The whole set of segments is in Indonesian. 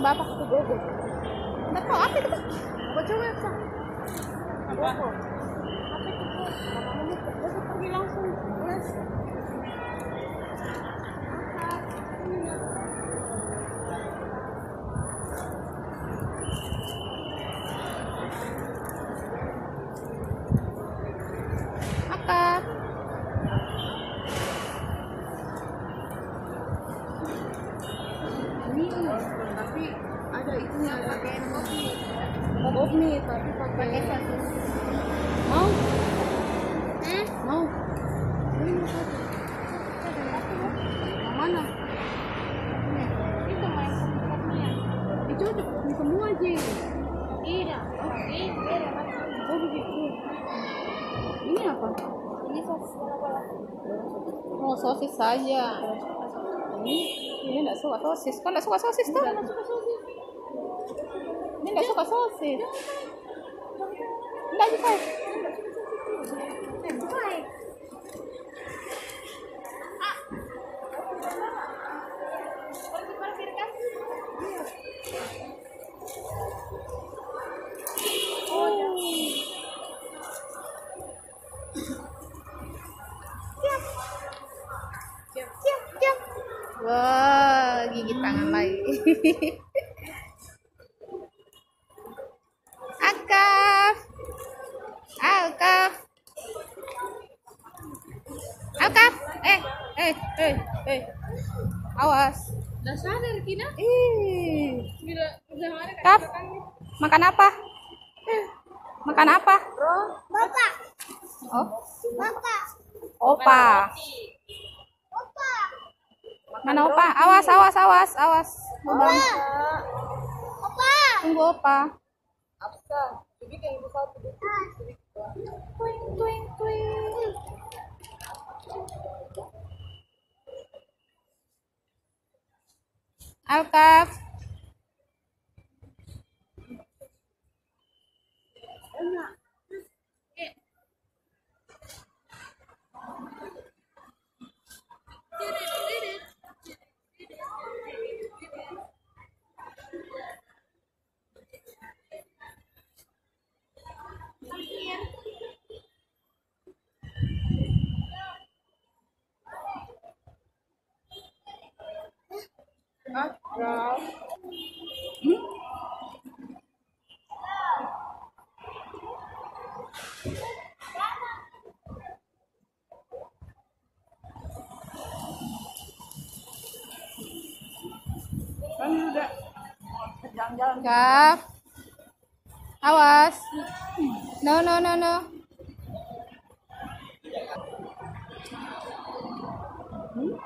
Bapak ke Google. Nggak tahu apa itu, Pak. Coba Pak. Apa? Apa itu? Aku pergi langsung. Apa? Tapi ada itunya pakai oatmeal tapi pakai sosis. Mau? Mau? Ini satu. Yang mana? Itu main oatmeal. Itu di semua aja. Iya. Oh begitu. Ini apa? Ini sosis apa? Oh sosis saja. Ini enggak suka sosis. Kan enggak suka sosis tuh? Ini enggak suka sosis. Enggak suka. Wah, gigit tangan lagi. Akaf. Akaf. Akaf. Awas. Udah sadar Kina? Kaf. Makan apa? Makan apa? Bapak. Oh, Bapak. opa. Mana opa? Awas. Lubang. Opa. Tunggu opa. Apa? Jadi kayak ibu satu. Twing. Alkaf. Kaf. Awas. No. Hmm?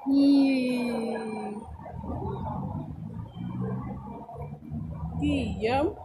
Ih. Diam.